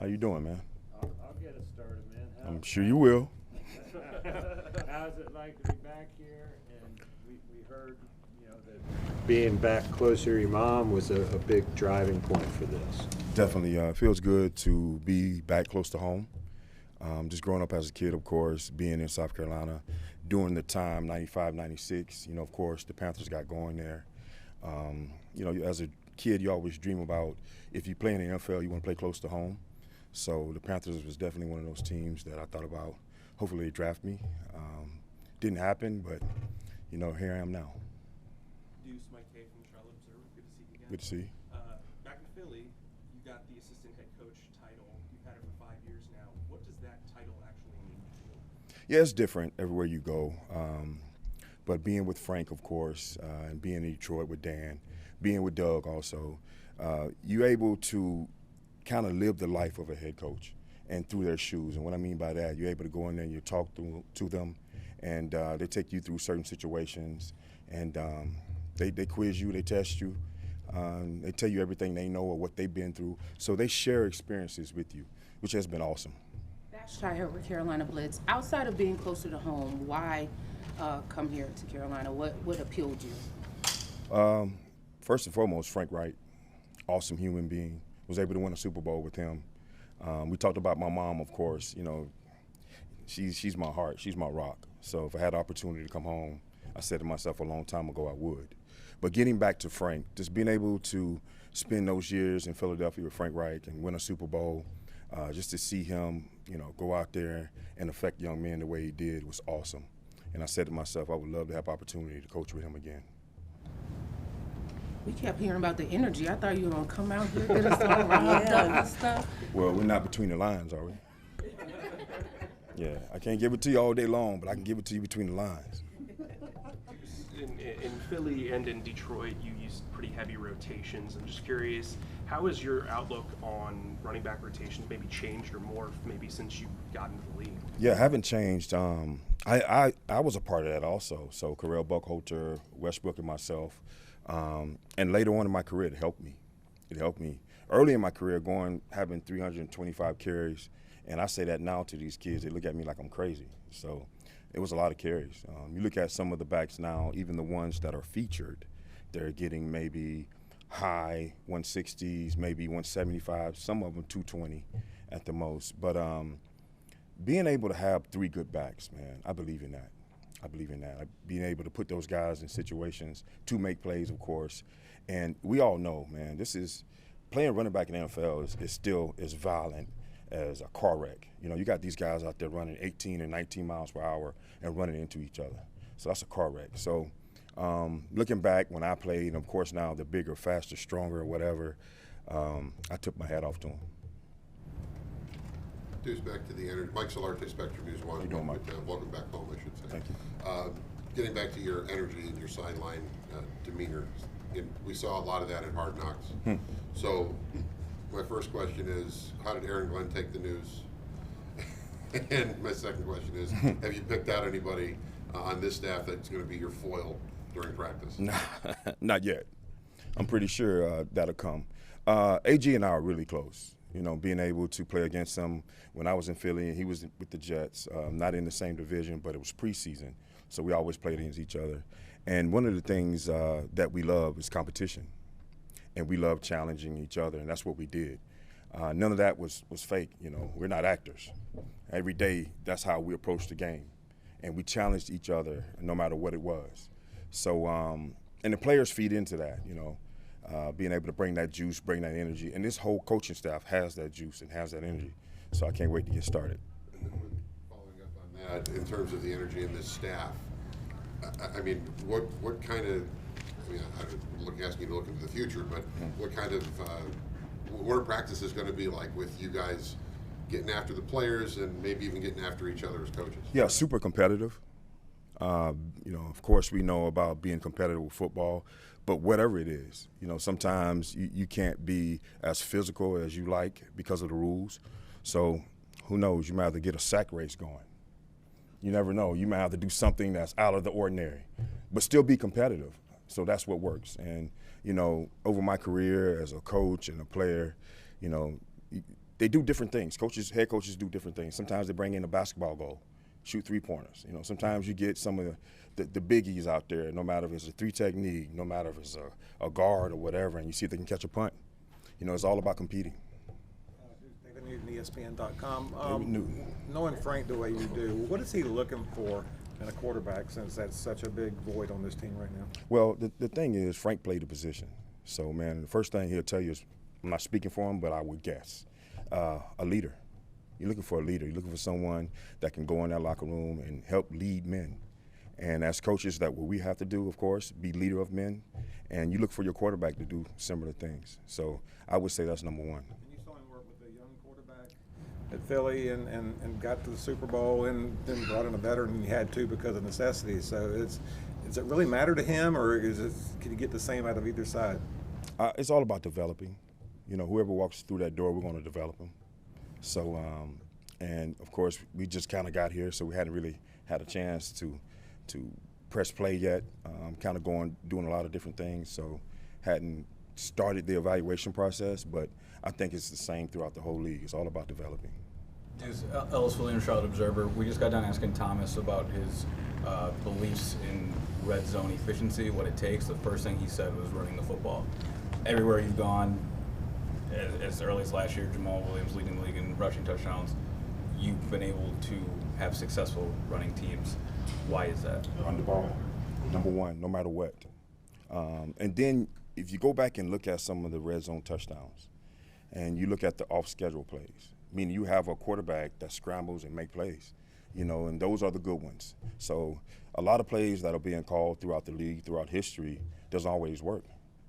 you doing, man? I'll get us started, man. I'm sure you will. How's it like to be back here? And we heard, that being back closer to your mom was a big driving point for this. Definitely feels good to be back close to home. Just growing up as a kid, of course, being in South Carolina, during the time, 95, 96, of course, the Panthers got going there. As a kid, you always dream about if you play in the NFL, you want to play close to home. So the Panthers was definitely one of those teams that I thought about. Hopefully they draft me. Didn't happen, but, here I am now. Duce, Mike K from the Charlotte Observer. Good to see you again. Good to see you. Back in Philly, you got the assistant head coach title. You've had it for 5 years now. What does that title actually mean to you? Yeah, it's different everywhere you go. But being with Frank, of course, and being in Detroit with Dan, being with Doug also, you're able to kind of live the life of a head coach and through their shoes. And what I mean by that, you're able to go in there and you talk to them, and they take you through certain situations, and they quiz you, they test you, they tell you everything they know or what they've been through. So they share experiences with you, which has been awesome. Shire with Carolina Blitz. Outside of being closer to home, why come here to Carolina? What appealed you? First and foremost, Frank Wright, awesome human being. Was able to win a Super Bowl with him. We talked about my mom, of course. She's my heart. She's my rock. So if I had the opportunity to come home, I said to myself a long time ago I would. But getting back to Frank, just being able to spend those years in Philadelphia with Frank Wright and win a Super Bowl, just to see him, go out there and affect young men the way he did was awesome. And I said to myself, I would love to have opportunity to coach with him again. We kept hearing about the energy. I thought you were going to come out here, get us all riled up and stuff. Well, we're not between the lines, are we? Yeah, I can't give it to you all day long, but I can give it to you between the lines. In Philly and in Detroit, you used pretty heavy rotations. I'm just curious, how has your outlook on running back rotations maybe changed or morphed maybe since you got into the league? Yeah, haven't changed. I was a part of that also. So Carell Buckholter, Westbrook, and myself. And later on in my career, it helped me. It helped me. Early in my career, having 325 carries, and I say that now to these kids, they look at me like I'm crazy. So it was a lot of carries. You look at some of the backs now, even the ones that are featured, they're getting maybe high 160s, maybe 175, some of them 220 at the most. But being able to have three good backs, man, I believe in that. Being able to put those guys in situations to make plays, of course. And we all know, man, this is playing running back in the NFL is still as violent as a car wreck. You got these guys out there running 18 and 19 miles per hour and running into each other. So that's a car wreck. So looking back when I played, and of course now the bigger, faster, stronger, whatever, I took my hat off to him. Duce, back to the energy. Mike Solarte, Spectrum News 1. How you doing, Mike? Welcome back home, I should say. Thank you. Getting back to your energy and your sideline demeanor, we saw a lot of that at Hard Knocks. So my first question is, how did Aaron Glenn take the news? And my second question is, have you picked out anybody on this staff that's going to be your foil during practice? Nah, not yet. I'm pretty sure that'll come. AG and I are really close. Being able to play against him when I was in Philly and he was with the Jets, not in the same division, but it was preseason, so we always played against each other. And one of the things that we love is competition, and we love challenging each other, and that's what we did. None of that was fake. We're not actors. Every day, that's how we approached the game, and we challenged each other no matter what it was. So, and the players feed into that, being able to bring that juice, bring that energy. And this whole coaching staff has that juice and has that energy. So I can't wait to get started. And then following up on that, in terms of the energy in this staff, I mean, what kind of, I'm asking you to look into the future, but what kind of, what are practices going to be like with you guys getting after the players and maybe even getting after each other as coaches? Yeah, super competitive. Of course we know about being competitive with football, but whatever it is, sometimes you can't be as physical as you like because of the rules. So who knows, you might have to get a sack race going. You never know. You might have to do something that's out of the ordinary, but still be competitive. So that's what works. And, over my career as a coach and a player, they do different things. Head coaches do different things. Sometimes they bring in a basketball goal, shoot 3-pointers. Sometimes you get some of the biggies out there, no matter if it's a 3 technique, no matter if it's a guard or whatever, and you see if they can catch a punt. It's all about competing. David Newton, ESPN.com. David Newton. Knowing Frank the way you do, what is he looking for in a quarterback, since that's such a big void on this team right now? Well, the thing is, Frank played the position. So, man, the first thing he'll tell you is, I'm not speaking for him, but I would guess, a leader. You're looking for a leader. You're looking for someone that can go in that locker room and help lead men. And as coaches, what we have to do, of course, be leader of men. And you look for your quarterback to do similar things. So I would say that's number one. And you saw him work with a young quarterback at Philly and got to the Super Bowl, and then brought in a veteran, and he had to because of necessity. So does it really matter to him, or can you get the same out of either side? It's all about developing. Whoever walks through that door, we're going to develop them. So, and of course, we just kind of got here, so we hadn't really had a chance to press play yet. Kind of doing a lot of different things, so hadn't started the evaluation process. But I think it's the same throughout the whole league. It's all about developing. Duce, Ellis Williams, Charlotte Observer. We just got done asking Thomas about his beliefs in red zone efficiency, what it takes. The first thing he said was running the football. Everywhere you've gone, as early as last year, Jamal Williams leading the league in rushing touchdowns, you've been able to have successful running teams. Why is that? Run the ball, number one, no matter what. And then if you go back and look at some of the red zone touchdowns, and you look at the off-schedule plays, meaning you have a quarterback that scrambles and make plays, and those are the good ones. So a lot of plays that are being called throughout the league, throughout history, doesn't always work.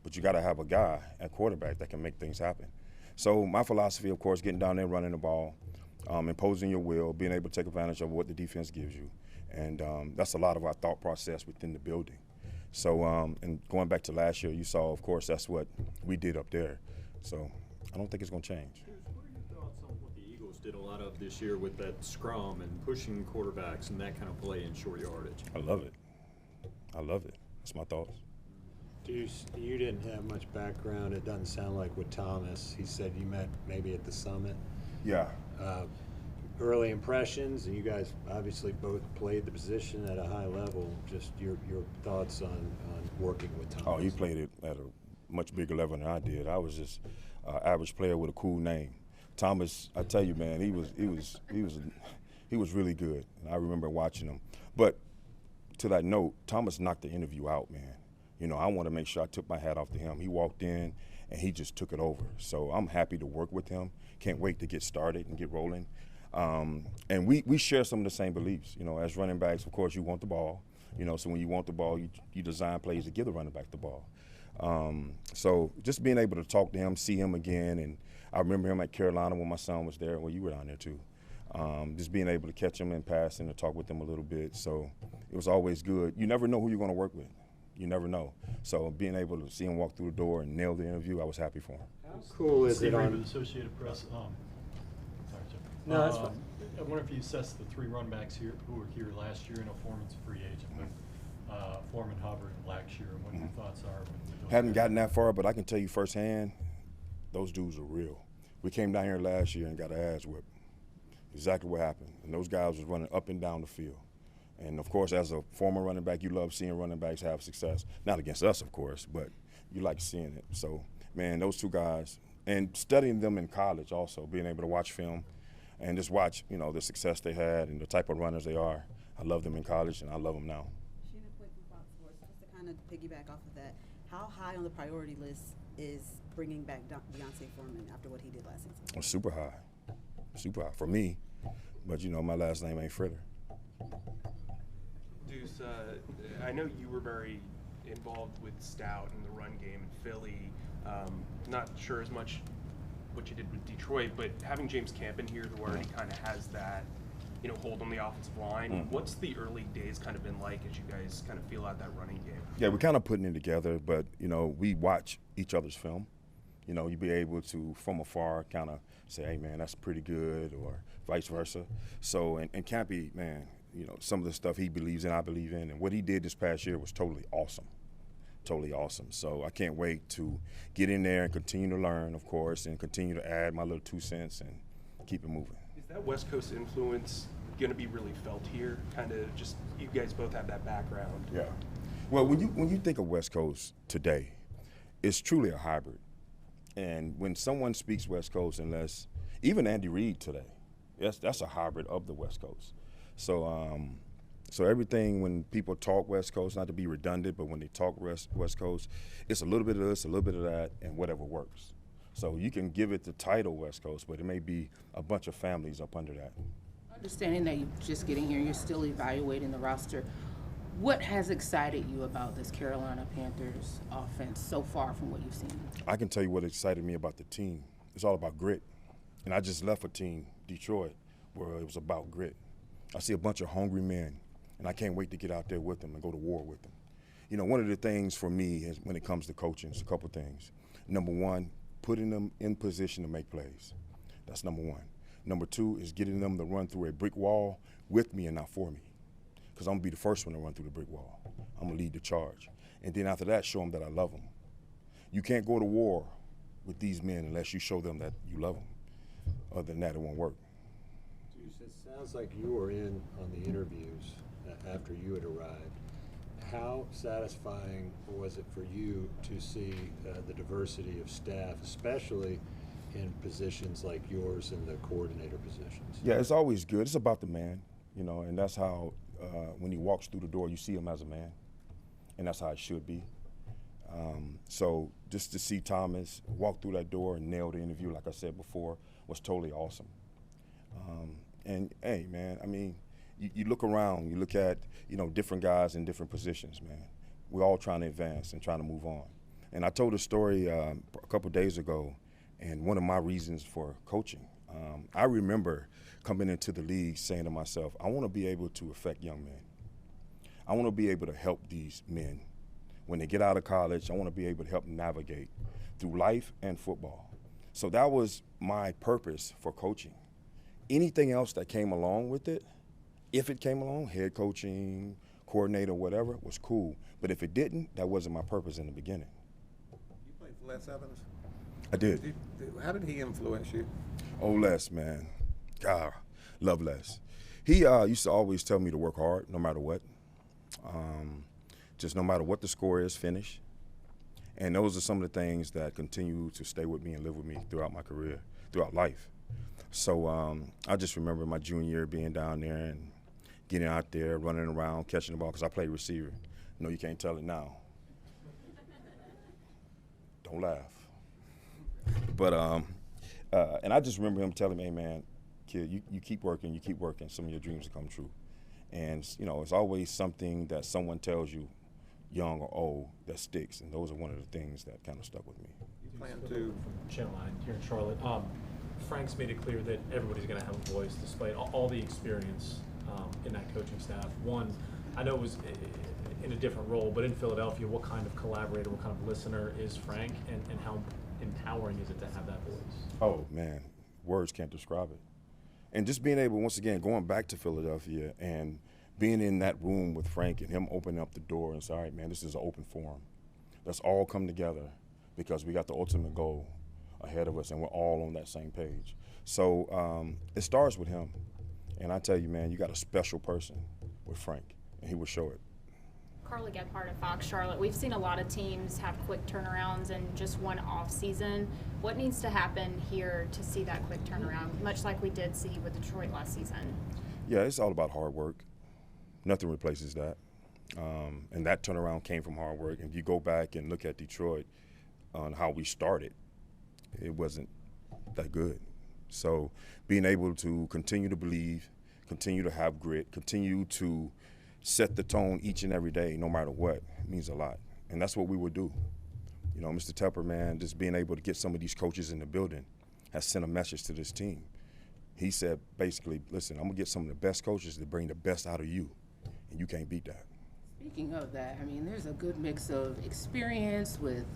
But you got to have a guy at quarterback that can make things happen. So my philosophy, of course, getting down there, running the ball, imposing your will, being able to take advantage of what the defense gives you. And that's a lot of our thought process within the building. So, and going back to last year, you saw, of course, that's what we did up there. So I don't think it's going to change. What are your thoughts on what the Eagles did a lot of this year with that scrum and pushing quarterbacks and that kind of play in short yardage? I love it. I love it. That's my thoughts. Duce, you didn't have much background, it doesn't sound like, with Thomas. He said you met maybe at the summit. Yeah. Early impressions, and you guys obviously both played the position at a high level. Just your thoughts on working with Thomas. Oh, he played it at a much bigger level than I did. I was just an average player with a cool name. Thomas, I tell you, man, he was really good. And I remember watching him. But to that note, Thomas knocked the interview out, man. I want to make sure I took my hat off to him. He walked in, and he just took it over. So I'm happy to work with him. Can't wait to get started and get rolling. And we share some of the same beliefs. As running backs, of course, you want the ball. So when you want the ball, you design plays to give the running back the ball. So just being able to talk to him, see him again, and I remember him at Carolina when my son was there. Well, you were down there too. Just being able to catch him in passing and talk with him a little bit. So it was always good. You never know who you're going to work with. You never know. So being able to see him walk through the door and nail the interview, I was happy for him. How cool is Steve it Reed on? with Associated Press. Sorry, Jim. No, that's fine. I wonder if you assessed the 3 running backs here who were here last year. I know Foreman's a free agent, but Foreman, Hubbard, and Blackshear, and what your thoughts are. Hadn't gotten that far, but I can tell you firsthand, those dudes are real. We came down here last year and got our ass whipped. Exactly what happened. And those guys was running up and down the field. And, of course, as a former running back, you love seeing running backs have success. Not against us, of course, but you like seeing it. So, man, those 2 guys, and studying them in college also, being able to watch film and just watch, the success they had and the type of runners they are. I love them in college, and I love them now. Sheena Quick from Fox Sports, just to kind of piggyback off of that, how high on the priority list is bringing back Deontay Foreman after what he did last season? Well, super high for me. But, my last name ain't Fritter. Duce, I know you were very involved with Stout in the run game in Philly. Not sure as much what you did with Detroit, but having James Camp in here, who already kind of has that, hold on the offensive line. What's the early days kind of been like as you guys kind of feel out that running game? Yeah, we're kind of putting it together, but we watch each other's film. You be able to, from afar, kind of say, hey, man, that's pretty good, or vice versa. So, and Campy, man, some of the stuff he believes in, I believe in. And what he did this past year was totally awesome. totally awesome. So I can't wait to get in there and continue to learn, of course, and continue to add my little 2 cents and keep it moving. Is that West Coast influence going to be really felt here? Kind of just, you guys both have that background. Yeah. Well, when you think of West Coast today, it's truly a hybrid. And when someone speaks West Coast, unless even Andy Reid today, that's a hybrid of the West Coast. So so everything, when people talk West Coast, not to be redundant, but when they talk West Coast, it's a little bit of this, a little bit of that, and whatever works. So you can give it the title West Coast, but it may be a bunch of families up under that. Understanding that you're just getting here, you're still evaluating the roster. What has excited you about this Carolina Panthers offense so far from what you've seen? I can tell you what excited me about the team. It's all about grit. And I just left a team, Detroit, where it was about grit. I see a bunch of hungry men, and I can't wait to get out there with them and go to war with them. You know, one of the things for me is when it comes to coaching is a couple things. Number one, putting them in position to make plays. That's number one. Number two is getting them to run through a brick wall with me and not for me. Because I'm going to be the first one to run through the brick wall. I'm going to lead the charge. And then after that, show them that I love them. You can't go to war with these men unless you show them that you love them. Other than that, it won't work. Duce, it sounds like you were in on the interviews after you had arrived. How satisfying was it for you to see the diversity of staff, especially in positions like yours in the coordinator positions? Yeah, it's always good. It's about the man, you know, and that's how when he walks through the door, you see him as a man, and that's how it should be. So just to see Thomas walk through that door and nail the interview, like I said before, was totally awesome. And hey, man, I mean, you look around, you look at, you know, different guys in different positions, man. We're all trying to advance and trying to move on. And I told a story a couple days ago, and one of my reasons for coaching, I remember coming into the league saying to myself, I want to be able to affect young men. I want to be able to help these men. When they get out of college, I want to be able to help them navigate through life and football. So that was my purpose for coaching. Anything else that came along with it, if it came along, head coaching, coordinator, whatever, was cool. But if it didn't, that wasn't my purpose in the beginning. You played for Les Evans? I did. How did he influence you? Oh, Les, man. God, love Les. He used to always tell me to work hard no matter what. Just no matter what the score is, finish. And those are some of the things that continue to stay with me and live with me throughout my career, throughout life. So I just remember my junior year being down there and getting out there, running around, catching the ball, because I played receiver. No, you can't tell it now. Don't laugh. But, and I just remember him telling me, hey, man, kid, you keep working, some of your dreams will come true. And, you know, it's always something that someone tells you, young or old, that sticks. And those are one of the things that kind of stuck with me. You plan to from Channel 9 here in Charlotte. Frank's made it clear that everybody's going to have a voice despite all the experience in that coaching staff. One, I know it was in a different role, but in Philadelphia, what kind of collaborator, what kind of listener is Frank, and how empowering is it to have that voice? Oh, man, words can't describe it. And just being able, once again, going back to Philadelphia and being in that room with Frank and him opening up the door and say, all right, man, this is an open forum. Let's all come together because we got the ultimate goal ahead of us and we're all on that same page. So it starts with him. And I tell you, man, you got a special person with Frank, and he will show it. Carly Gephardt of Fox Charlotte. We've seen a lot of teams have quick turnarounds in just one off season. What needs to happen here to see that quick turnaround, much like we did see with Detroit last season? Yeah, it's all about hard work. Nothing replaces that. And that turnaround came from hard work. And if you go back and look at Detroit on how we started, it wasn't that good. So being able to continue to believe, continue to have grit, continue to set the tone each and every day, no matter what, means a lot. And that's what we would do. You know, Mr. Tepper, man, just being able to get some of these coaches in the building has sent a message to this team. He said, basically, listen, I'm going to get some of the best coaches to bring the best out of you, and you can't beat that. Speaking of that, I mean, there's a good mix of experience with,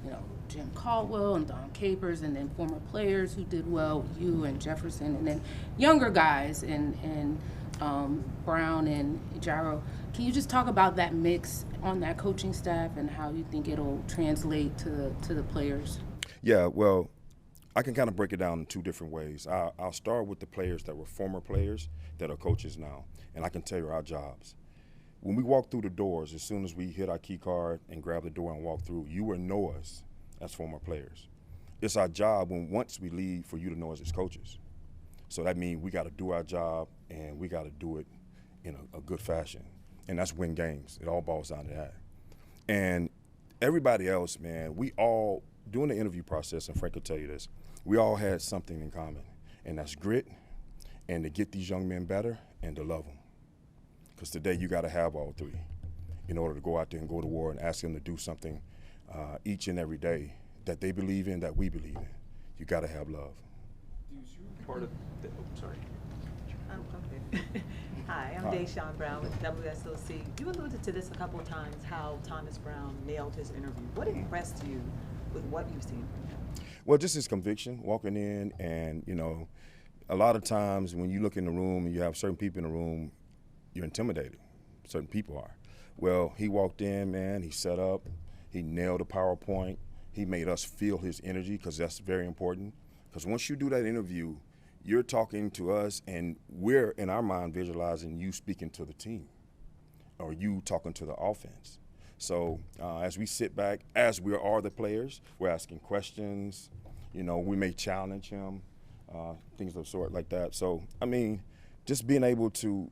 you know, Jim Caldwell and Don Capers, and then former players who did well, you and Jefferson, and then younger guys. And Brown and Gyro. Can you just talk about that mix on that coaching staff and how you think it'll translate to the players? Yeah, well, I can kind of break it down in two different ways. I'll start with the players that were former players that are coaches now, and I can tell you our jobs. When we walk through the doors, as soon as we hit our key card and grab the door and walk through, you will know us as former players. It's our job once we leave for you to know us as coaches. So that means we got to do our job, and we got to do it in a good fashion, and that's win games. It all boils down to that. And everybody else, man, we all, during the interview process, and Frank will tell you this, we all had something in common, and that's grit, and to get these young men better, and to love them. Because today you got to have all three in order to go out there and go to war and ask them to do something each and every day that they believe in, that we believe in. You got to have love. Part of the, oh, sorry. Okay. Hi, I'm Deshaun Brown with WSOC. You alluded to this a couple of times, how Thomas Brown nailed his interview. What impressed you with what you've seen from him? Well, just his conviction, walking in, and, you know, a lot of times when you look in the room and you have certain people in the room, you're intimidated. Certain people are. Well, he walked in, man, he set up, he nailed the PowerPoint, he made us feel his energy, because that's very important. Because once you do that interview, you're talking to us, and we're, in our mind, visualizing you speaking to the team or you talking to the offense. So as we sit back, as we are the players, we're asking questions. You know, we may challenge him, things of the sort like that. So, I mean, just being able to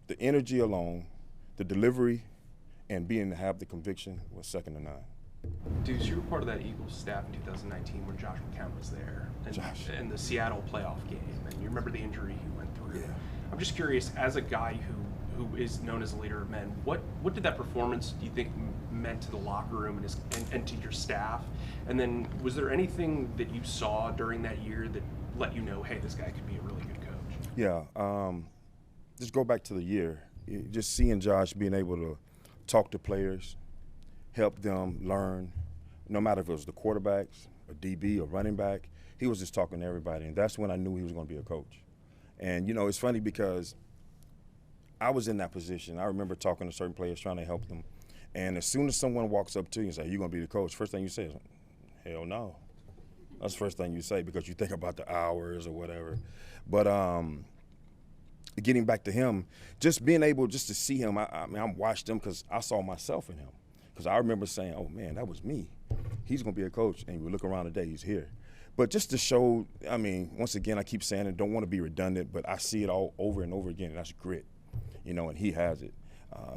the energy alone, the delivery, and have the conviction was second to none. Duce, you were part of that Eagles staff in 2019 when Josh McCown was there, and the Seattle playoff game, and you remember the injury he went through. Yeah. I'm just curious, as a guy who is known as a leader of men, what did that performance, do you think, meant to the locker room and to your staff? And then was there anything that you saw during that year that let you know, hey, this guy could be a really good coach? Yeah, just go back to the year. Just seeing Josh being able to talk to players, help them learn, no matter if it was the quarterbacks, a DB, a running back, he was just talking to everybody, and that's when I knew he was going to be a coach. And, you know, it's funny because I was in that position. I remember talking to certain players, trying to help them, and as soon as someone walks up to you and says, you're going to be the coach, first thing you say is, hell no. That's the first thing you say, because you think about the hours or whatever. But getting back to him, just being able just to see him, I mean, I watched him because I saw myself in him. Because I remember saying, oh, man, that was me. He's going to be a coach, and we look around today, he's here. But just to show, I mean, once again, I keep saying it, don't want to be redundant, but I see it all over and over again, and that's grit, you know, and he has it.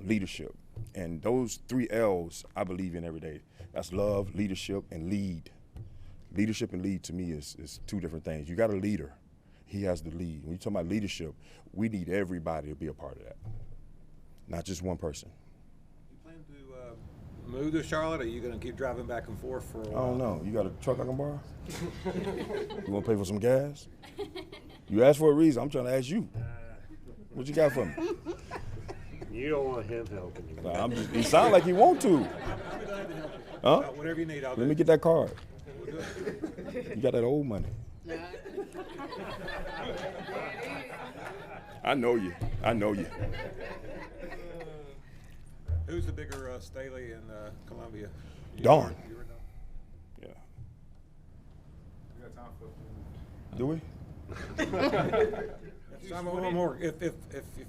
Leadership. And those 3 L's I believe in every day. That's love, leadership, and lead. Leadership and lead to me is 2 different things. You got a leader. He has the lead. When you talk about leadership, we need everybody to be a part of that, not just one person. You plan to move to Charlotte, or are you going to keep driving back and forth for a while? I don't know. You got a truck I can borrow? You want to pay for some gas? You asked for a reason. I'm trying to ask you. What you got for me? You don't want him helping you. Nah, he sounds like he want to. Huh? Whatever you need, I'll do. Let me get that card. You got that old money. I know you. I know you. Who's the bigger Staley and Columbia? Darn. You were Don? Yeah. We got time for Do we? One more. If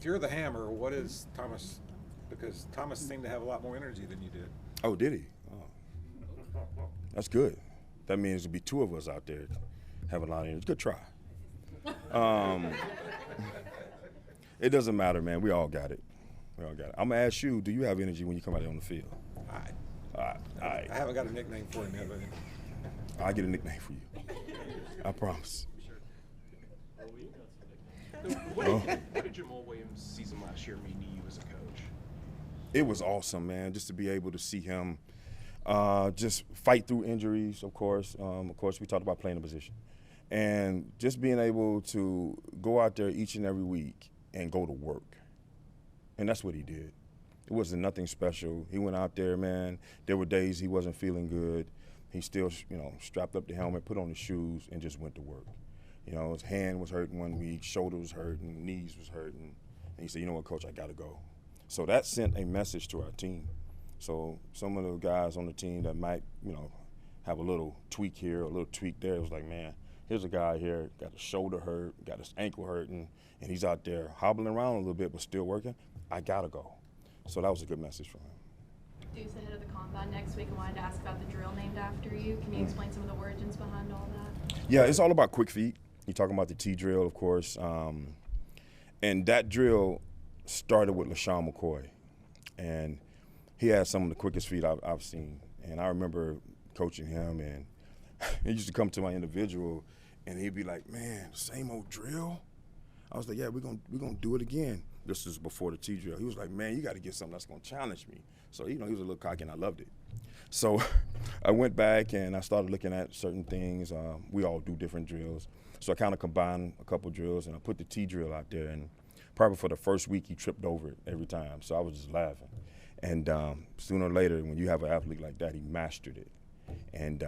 you're the hammer, what is Thomas? Because Thomas seemed to have a lot more energy than you did. Oh, did he? Oh. That's good. That means there'll be 2 of us out there having a lot of energy. Good try. It doesn't matter, man. We all got it. We all got it. I'm going to ask you, do you have energy when you come out there on the field? I haven't got a nickname for him yet, but I'll get a nickname for you. I promise. What did Jamal Williams' season last year mean to you as a coach? It was awesome, man, just to be able to see him just fight through injuries, of course. Of course, we talked about playing the position. And just being able to go out there each and every week and go to work. And that's what he did. It wasn't nothing special. He went out there, man. There were days he wasn't feeling good. He still, you know, strapped up the helmet, put on the shoes, and just went to work. You know, his hand was hurting 1 week, shoulder was hurting, knees was hurting. And he said, you know what, Coach, I got to go. So that sent a message to our team. So some of the guys on the team that might, you know, have a little tweak here, a little tweak there, it was like, man, here's a guy here, got his shoulder hurt, got his ankle hurting, and he's out there hobbling around a little bit but still working. I got to go. So that was a good message for him. Duce, ahead of the combine next week, I wanted to ask about the drill named after you. Can you explain some of the origins behind all that? Yeah, it's all about quick feet. You're talking about the T drill, of course. And that drill started with LaShawn McCoy. And he had some of the quickest feet I've seen. And I remember coaching him, and he used to come to my individual, and he'd be like, man, same old drill? I was like, yeah, we're gonna do it again. This is before the T drill. He was like, man, you got to get something that's going to challenge me. So, you know, he was a little cocky, and I loved it. So I went back, and I started looking at certain things. We all do different drills. So I kind of combined a couple drills, and I put the T drill out there. And probably for the first week, he tripped over it every time. So I was just laughing. And sooner or later, when you have an athlete like that, he mastered it. And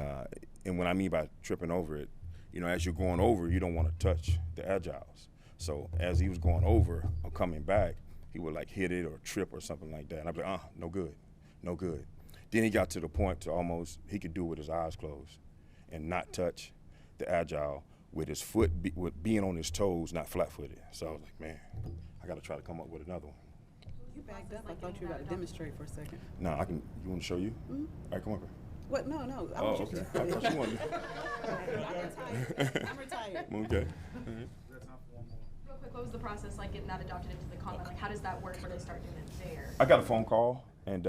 what I mean by tripping over it, you know, as you're going over, you don't want to touch the agiles. So as he was going over or coming back, he would like hit it or trip or something like that. And I'd be like, no good, no good. Then he got to the point to almost, he could do it with his eyes closed and not touch the agile with his foot, with being on his toes, not flat-footed. So I was like, man, I got to try to come up with another one. You backed up. I thought you were about to demonstrate for a second. No, I can, you want to show you? Mm-hmm. All right, come over. What? No, no. I Oh, want okay. you I thought you wanted I'm retired. Okay. Real quick, what was the process like getting that adopted into the combine? Like, how does that work where they start doing it there? I got a phone call, and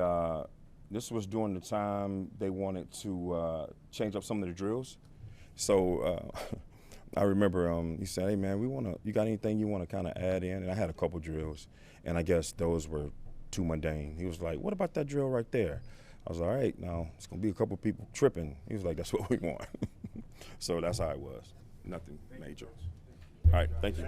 this was during the time they wanted to change up some of the drills. So I remember he said, hey, man, you got anything you want to kind of add in? And I had a couple drills, and I guess those were too mundane. He was like, what about that drill right there? I was like, all right, now it's going to be a couple people tripping. He was like, that's what we want. So that's how it was. Nothing major. All right, thank you.